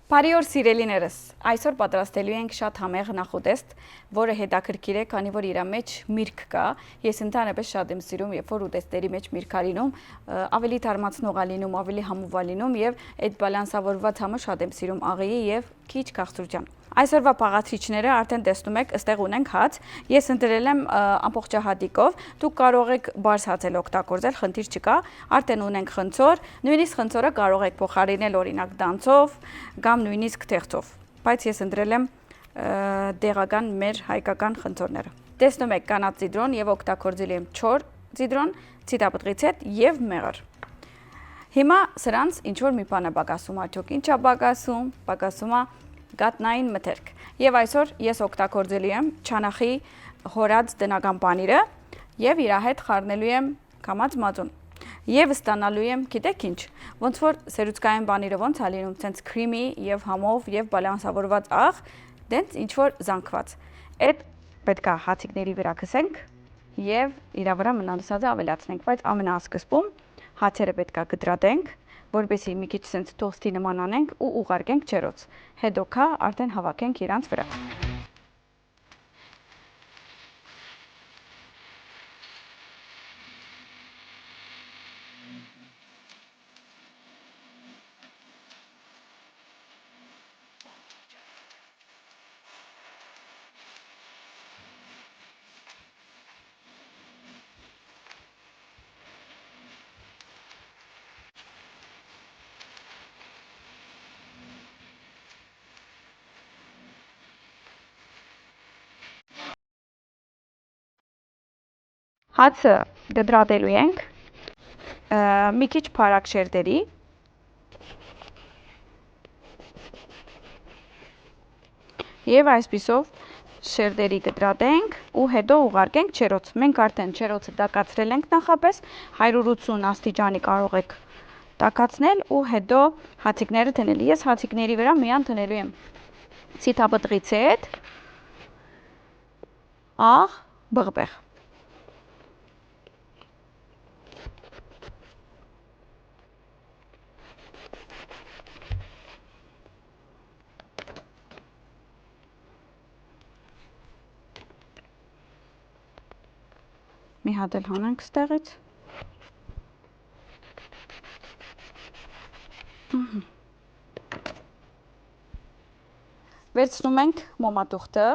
Բարի օր սիրելիներս, այսօր պատրաստելու ենք շատ համեղ նախուտեստ, որը հետաքրքիր է, քանի որ իր մեջ միրգ կա, ես ընդհանրապես շատ եմ սիրում, երբ որ ուտեստերի մեջ միրգ ա լինում, ավելի թարմացնող ա լինում, ավելի համով ա լինում եւ այդ բալանսավորված համը շատ եմ սիրում աղիի եւ քիչ քաղցրության։ Այսօրվա պաղացիչները արդեն տեսնում եք, այստեղ ունենք հաց, ես ընտրել եմ ամբողջահատիկով, դուք կարող եք բարձ հացել օգտագործել, խնդիր չկա, արդեն ունենք խնձոր, նույնիսկ խնձորը կարող եք փոխարինել օրինակ դանցով կամ նույնիսկ թեղցով, բայց ես ընտրել եմ դեղական մեր հայկական խնձորները։ Տեսնում եք կանաչ ցիտրոն եւ օգտագործել եմ չոր ցիտրոն, ցիտապտղից հետ եւ մեղր։ Հիմա սրանց ինչ որ մի բան է բակասում, արդյոք ինչ է բակասում է գատնային մթերք։ Եվ այսօր ես օգտագործելու եմ չանախի հորած տնական պանիրը եւ իր հետ խառնելու եմ կամած մածուն։ Եվ ստանալու եմ, գիտեք ինչ, ոնց որ սերուցկային պանիրը ոնց է լինում, ցենց քրիմի եւ համով եւ բալանսավորված աղ, դենց ինչ որ զանգված։ Այդ պետքա հացիկների վրա քսենք եւ իր վրա մնացածը ավելացնենք, բայց ամենասկզբում հացերը պետքա կտրատենք, որպեսզի մի քիչ sense toast-ի նման անենք ու ուղարկենք ջերոց։ Հետո քա արդեն հավաքենք իրանց վրա։ Հացը դդրատելու ենք մի քիչ փարակ շերտերի եւ այսպիսով շերտերի դդրատենք ու հետո ուղարկենք ջերոց։ Մենք արդեն ջերոցը տակացրել ենք նախապես 180 աստիճանի կարող եք տակացնել ու հետո հացիկները դնել։ Ես հացիկների վրա միան դնելու եմ ցիտապտղից հետ աղ բղբեղ։ Մի հատ էլ հանենք ստեղից։ Վերցնում ենք մոմատուղթը։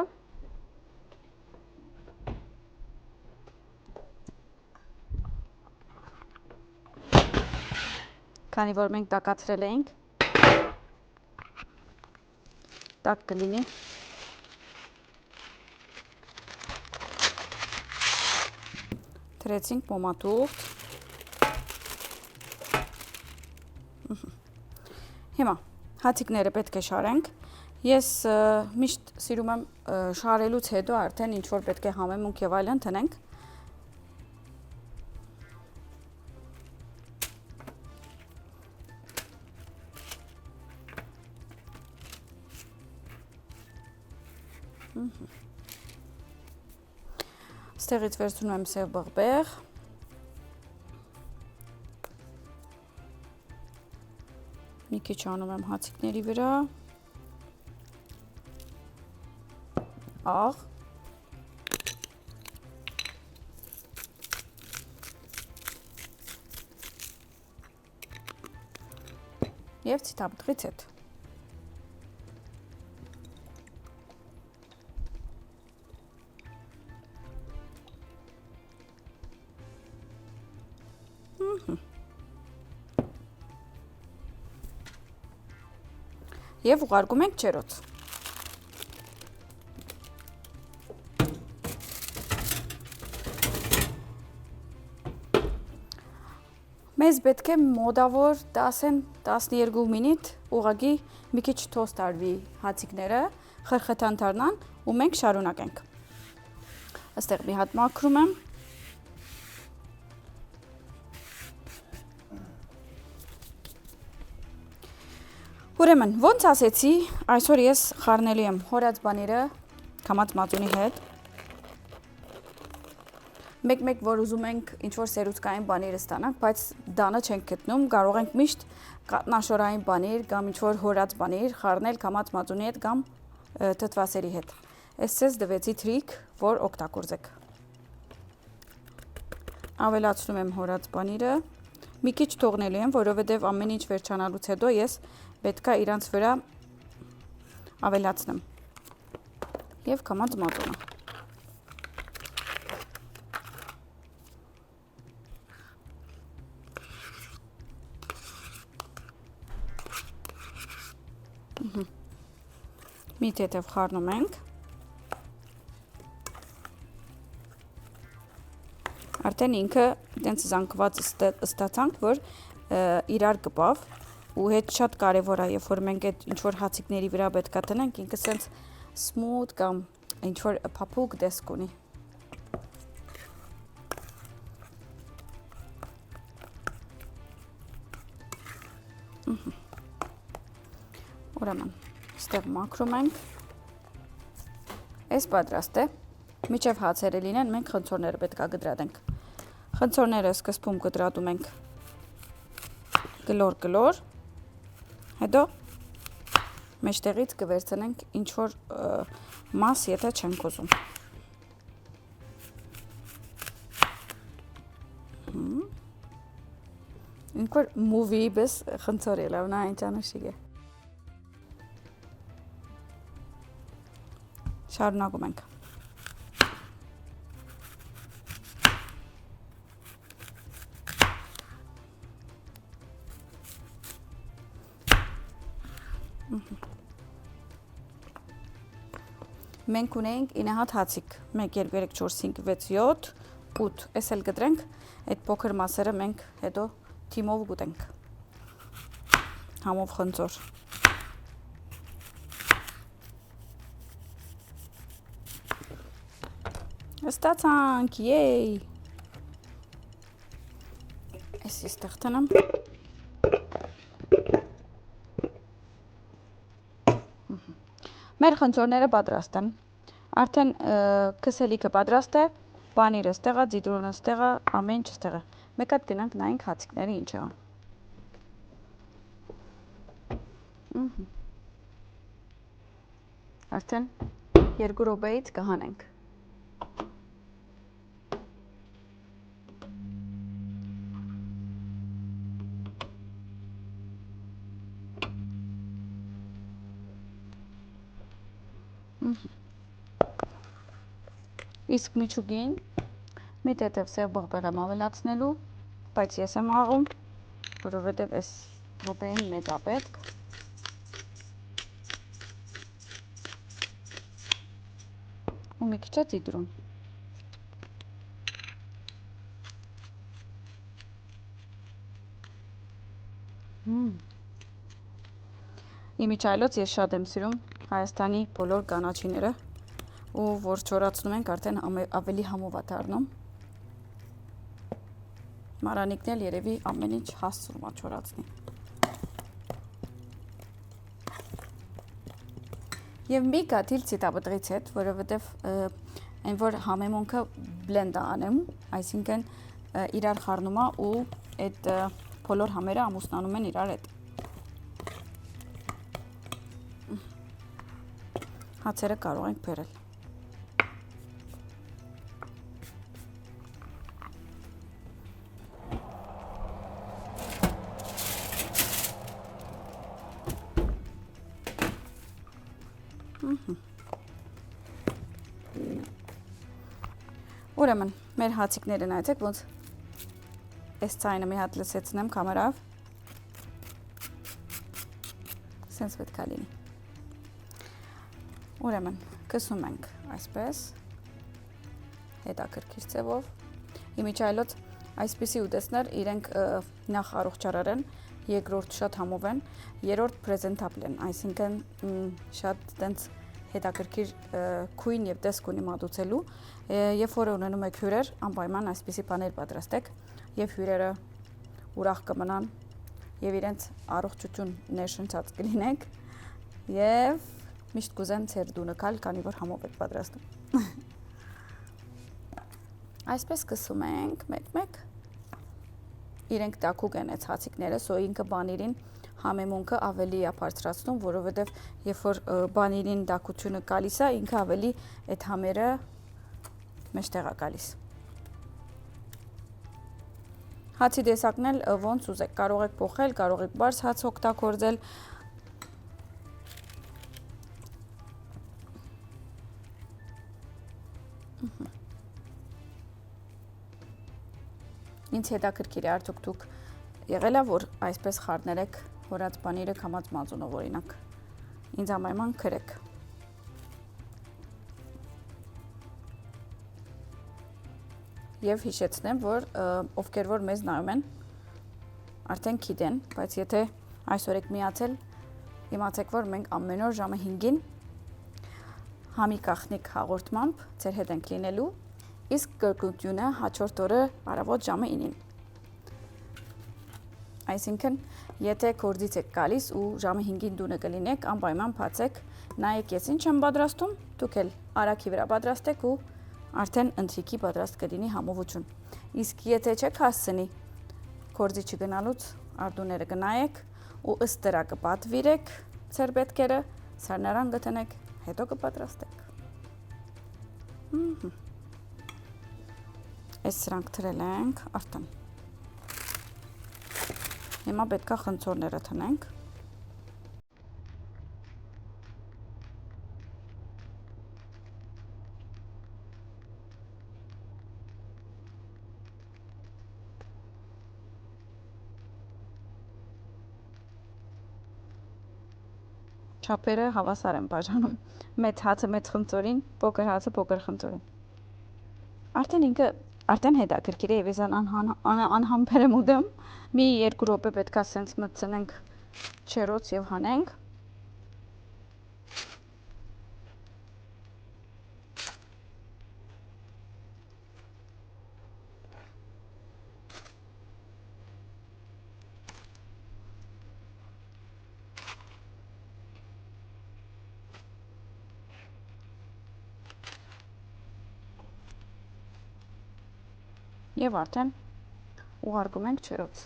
Քանի որ մենք տակացրել էինք, տաք կլինի։ Դրեցինք մոմատուղթ։ Հիմա հացիկները պետք է շարենք։ Ես միշտ սիրում եմ շարելուց հետո արդեն ինչ որ պետք է համեմունք եւ այլն տնենք։ Ստեղից վերցնում եմ սև բղբեղ, մի քիչ անում եմ հացիկների վրա, աղ, եւ ցիտապտղից հետ։ Եվ ուղարկում ենք ջերոց։ Մեզ պետք է մոտավոր 10-12 մինուտ ուղղակի մի քիչ թոստ արվի հացիկները, խրխթան դառնան ու մենք շարունակենք։ Այստեղ մի հատ մաքրում եմ։ Ուրեմն, ոնց ասեցի, այսօր ես խառնելու եմ հորած պանիրը կամած մածունի հետ։ մեկ-մեկ որ ուզում ենք ինչ-որ սերուցկային բաներ ստանանք, բայց դանը չենք գտնում, կարող ենք միշտ կատնաշորային բաներ կամ ինչ-որ հորած բաներ խառնել կամած մածունի հետ կամ թթվասերի հետ։ Ես ցեզ դվեցի թրիկ, որ օգտագործեք։ Ավելացնում եմ հորած բաները։ Մի քիչ թողնելու եմ, որովհետև ամեն ինչ վերջանալուց հետո ես պետքա իրանց վրա ավելացնեմ։ Եվ կամած մածունը։ Մի թեթև խառնում ենք։ Արդեն ինքը այդպես զանգված ստացանք, որ իրար կպավ ու հետ շատ կարևոր է, երբ որ մենք այդ ինչ-որ հացիկների վրա պետքա տնենք, ինքը սենց smooth կամ ինչ-որ փափուկ տեսք ունի։ Ուրեմն, ստեղ մաքրում ենք, այս պատրաստ է, միջև հացերը լինեն, մենք խնձորները պետք է գտրատենք, խնձորները սկզբում գտրատում ենք գլոր, հետո մեջտեղից կվերցնենք ինչ-որ մաս, եթե չենք ուզում, ինչ-որ movie բես խնձոր է լավ, նա ինչ անուշիկ է։ Շարունակում ենք։ Մենք ունենք 9 հատ հացիկ, 1, 2, 3, 4, 5, 6, 7, 8, ես էլ գտրենք, այդ փոքր մասերը մենք հետո թիմով գուտենք, համով խնձոր։ Ստացանք, եյ։ Ես ստեղ տնեմ։ Մեր խնձորները պատրաստ են։ Արդեն քսելիքը պատրաստ է, պանիրը ստեղ է, ձիտրոնը ստեղ է, ամեն ինչ ստեղ է։ Մեկ հատ գնանք նայենք հացիկները ինչ է։ Արդեն 2 րոպեից կհանենք։ Իսկ միջուկին մի թեթև սև բաղբեղ եմ ավելացնելու, բայց ես եմ աղում, որովհետև այս րոպեին մեծ է պետք։ Ու մի քիչ է ձիտրոն։ Իմիջիայլոց ես շատ եմ սիրում Հայաստանի բոլոր կանաչիները ու որ չորացնում ենք արդեն ավելի համով է դառնում։ Մարանիկն էլ երևի ամեն ինչ հասցնում է չորացնի։ Եվ մի կաթիլ ցիտապտրից հետ, որովհետև այն որ համեմունքը բլենդ անեմ, այսինքն իրար խառնում է ու այդ բոլոր համերը ամուսնանում են իրար հետ։ Հացերը կարող ենք բերել։ Ուրեմն, մեր հացիկները նայեցեք, ոնց այս ցայնը մի հատ լսեցնեմ կամերավ։ Սենց պետք է լինի։ Ուրեմն, կսում ենք այսպես, հետաքրքիր ձևով, իմիջիայլոց այսպիսի ուտեստներ իրենք նախ առողջարար են, երկրորդ շատ համով են, երրորդ պրեզենտաբլ են, այսինքն շատ տենց հետաքրքիր քույն եւ տեսք ունի մատուցելու, երբ որ ունենում եք հյուրեր, անպայման այսպիսի բաներ պատրաստեք եւ հյուրերը ուրախ կմնան եւ իրենց առողջություն ներշնչած կլինեք եւ միշտ կուզեն ձեր դունը գալ, քանի որ համով եք պատրաստում։ Այսպես սկսում ենք մեկ-մեկ իրենք տաքուկ են այս հացիկները, սո ինքը բանիրին համեմունքը ավելի է բարձրացնում, որովհետև երբ որ բանիրին տաքությունը գալիս է, ինքը ավելի այդ համերը մեջտեղ է գալիս։ Հացի տեսակն էլ ոնց ուզեք, կարող եք փոխել, կարող եք բարձ հաց օգտագործել։ Ինձ հետաքրքիր է, արդյոք դուք եղել է, որ այսպես խառներեք հորած բանիրը կամած մածունով օրինակ։ Ինձ ամայման քրեք։ Եվ հիշեցնեմ, որ ովքեր որ մեզ նայում են, արդեն գիտեն, բայց եթե այսօր եք միացել, իմացեք, որ մենք ամեն օր ժամը 5-ին համի կախնիկ հաղորդմամբ ձեր հետ ենք լինելու, իսկ կրկնությունը հաջորդ օրը առավոտ ժամը 9-ին։ Այսինքն, եթե գործից եք գալիս ու ժամը 5-ին դունը կլինեք, անպայման բացեք, նայեք ես ինչ եմ պատրաստում, դուք էլ արագի վրա պատրաստեք ու արդեն ընթրիքի պատրաստ կլինի համովություն։ Իսկ եթե չեք հասցնի գործի չգնալուց, արդուները կնայեք ու ըստ դրա կպատվիրեք ձեր պետքերը, սառնարան կտնեք, հետո կպատրաստեք։ Այս սրանք թրել ենք արդեն։ Հիմա պետք է խնձորները տնենք։ Չափերը հավասար են բաժանում։ Մեծ հացը մեծ խնձորին, փոքր հացը փոքր խնձորին։ Արդեն հետաքրքիր է եւ ես անհամբեր եմ ուտում։ Մի 2 րոպե պետքա սենց մտցնենք չերոց եւ հանենք։ Եվ արդեն ուղարկում ենք չերոց։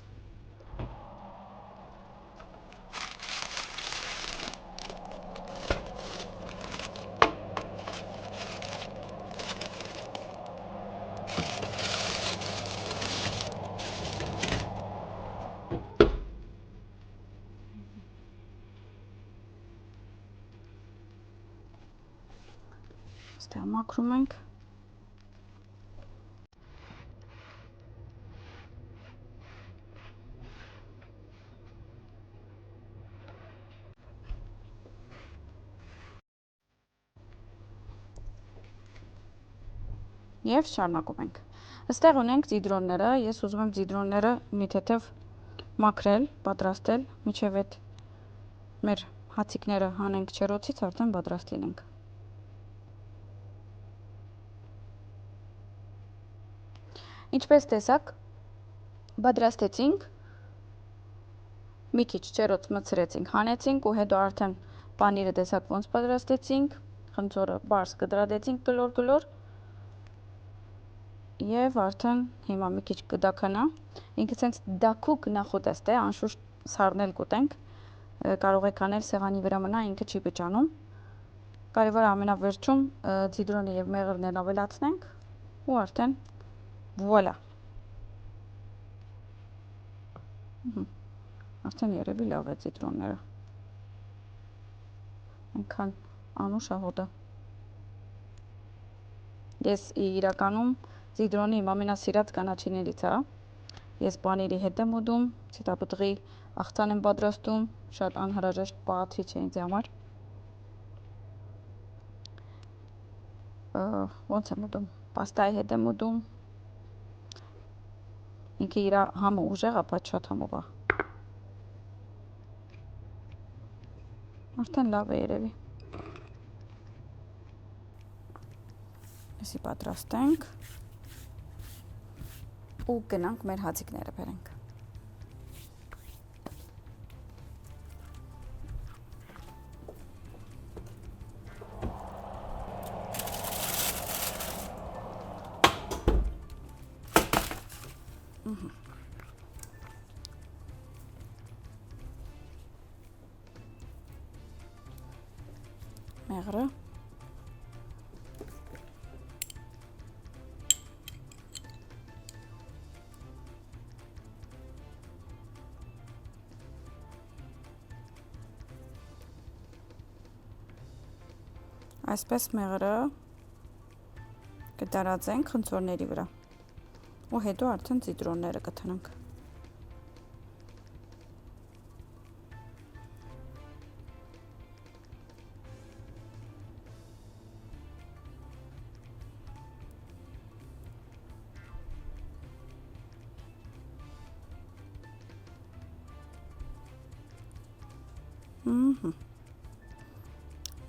Ստեղ մաքրում ենք։ Եվ շարունակում ենք։ Այստեղ ունենք ձիտրոնները, ես ուզում եմ ձիտրոնները մի թեթև մաքրել, պատրաստել, մինչև այդ մեր հացիկները հանենք չերոցից, արդեն պատրաստ լինենք։ Ինչպես տեսակ, պատրաստեցինք, մի քիչ չերոց մցրեցինք, հանեցինք ու հետո արդեն պանիրը տեսակ ոնց պատրաստեցինք, խնձորը բարս կտրատեցինք կլոր եւ արդեն հիմա մի քիչ կդաքանա։ Ինքը ցենց դաքուկ նախուտեստ է, անշուշտ սառնել կուտենք, կարող եք անել սեղանի վրա մնա, ինքը չի բջանում։ Կարևորը ամենավերջում ձիտրոնը եւ մեղրն ավելացնենք ու արդեն վուալա։ Արդեն երևի լավ է ձիտրոնները։ Այնքան անուշ է հոտը։ Ես իրականում ձիտրոնի իմ ամենասիրած կանաչիներից է։ Ես պանիրի հետ եմ ուտում, ցիտապտղի աղցան եմ պատրաստում, շատ անհրաժեշտ պահածի չէ ինձ համար։ Ոնց եմ ուտում, պաստայի հետ եմ ուտում։ Ինքը իր համը ուժեղ է, բայց շատ համով է։ Արդեն լավ է երևի։ Այսի պատրաստենք ու գնանք մեր հացիկները բերենք։ մեղրը։ Այսպես մեղրը կդարածենք խնձորների վրա ու հետո արդեն ցիտրոնները կթնենք։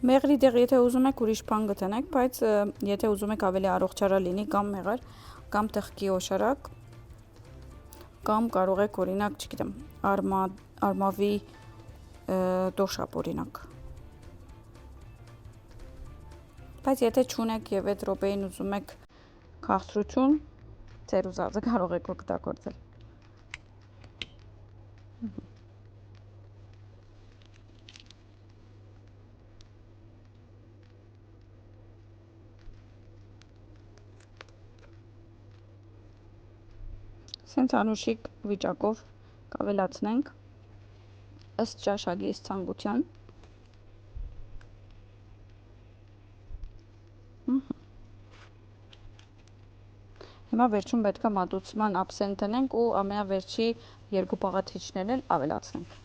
Մեղրի դեղ եթե ուզում եք ուրիշ բան գտնեք, բայց եթե ուզում եք ավելի առողջարար լինի կամ մեղր, կամ տղկի օշարակ, կամ կարող եք օրինակ, չգիտեմ, արմավի դոշապ օրինակ։ Բայց եթե չունեք եւ այդ րոպեին ուզում եք քաղցրություն, ձեր ուզածը կարող եք օգտագործել։ Սենց անուշիկ վիճակով կավելացնենք ըստ ճաշակի ցանկության։ Հիմա վերջում պետք է մատուցման ափսեն տնենք ու ամենավերջի երկու պաղաթիչներն էլ ավելացնենք։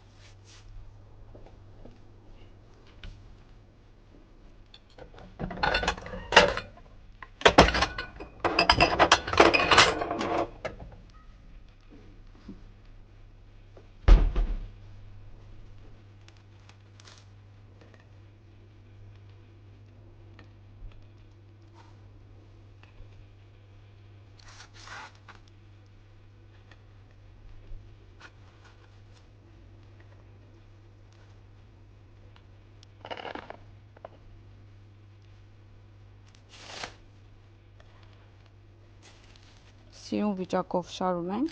Սիրուն վիճակով շարում ենք։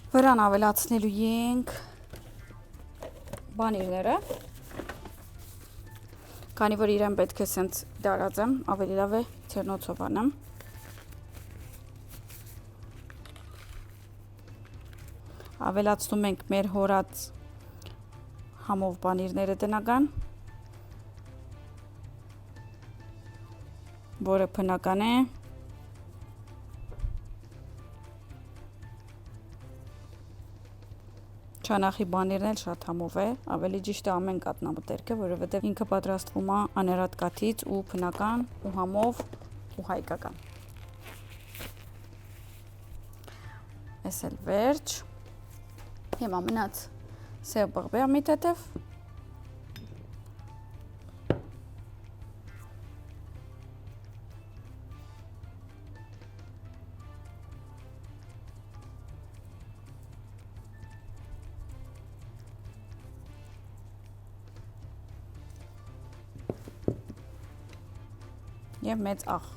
Վրան ավելացնելու ենք բանիրները, քանի որ իրեն պետք է սենց դարածեմ, ավելի լավ է ցերնոցով անեմ։ Ավելացնում ենք մեր հորած համով բանիրները տնական, որը բնական է։ Չանախի բանիրն էլ շատ համով է, ավելի ճիշտ է ամեն կատնամտերքը, որովհետև ինքը պատրաստվում է աներատ կաթից ու բնական ու համով ու հայկական։ Էս էլ վերջ։ Հիմա մնաց սև բղբեղ մի թեթև։ Եվ մեծ աղ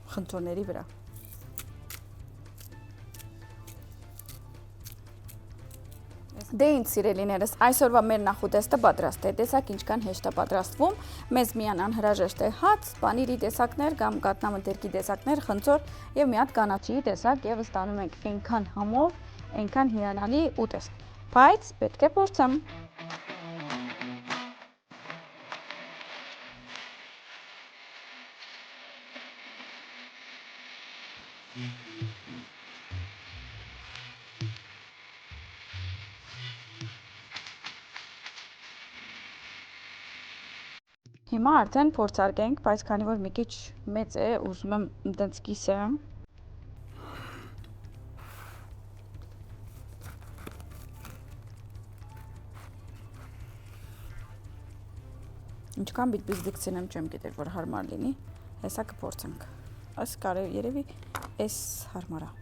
խնձորների վրա։ Դե ինձ սիրելիներս, այսօրվա մեր նախուտեստը պատրաստ է, տեսակ ինչքան հեշտ է պատրաստվում, մեզ միան անհրաժեշտ է հաց, պանիրի տեսակներ կամ կատնամտերքի տեսակներ, խնձոր եւ մի հատ կանաչիի տեսակ եւ ստանում ենք այնքան համով, այնքան հիանալի ուտեստ, բայց պետք է փորձեմ։ Հիմա արդեն փորձարկենք, բայց քանի որ մի քիչ մեծ է, ուզում եմ այդպես կիսեմ։ Ինչքան բիտ-բիտ դիքցինեմ չեմ գիտեր, որ հարմար լինի, հեսա կփորձենք։ Այս կարելի երևի էս հարմար է։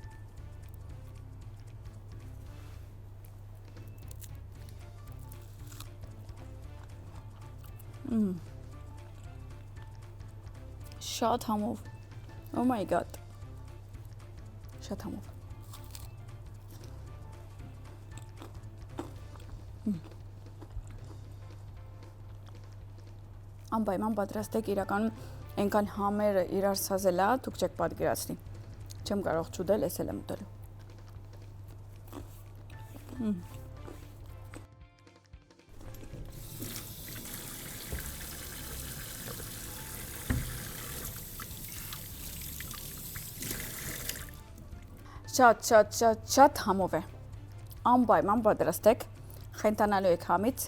Շատ համով։ Oh my god։ Շատ համով։ Անպայման պատրաստեք, իրականում այնքան համերը իրար սազելա, դուք չեք պատկերացնի։ Չեմ կարող չուտել, ես էլ եմ ուտել։ Շատ համով է։ Անպայման պատրաստեք, խենթանալու եք համից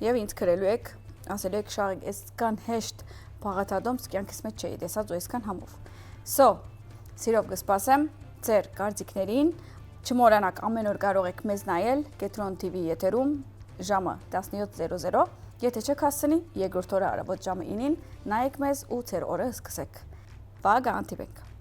եւ ինձ գրելու եք, ասելու եք Շաղիկ, այսքան հեշտ բաղաթադոմս կյանքից մեջ չէի տեսած ու այսքան համով։ Սիրով կսպասեմ ձեր կարծիքներին, չմոռանաք ամեն օր կարող եք մեզ նայել Կենտրոն TV եթերում ժամը 17:00, եթե չեք հասցնի, երկրորդ օրը առավոտ ժամը 9-ին նայեք մեզ ու ձեր օրը սկսեք։ Վաղ կհանդիպենք։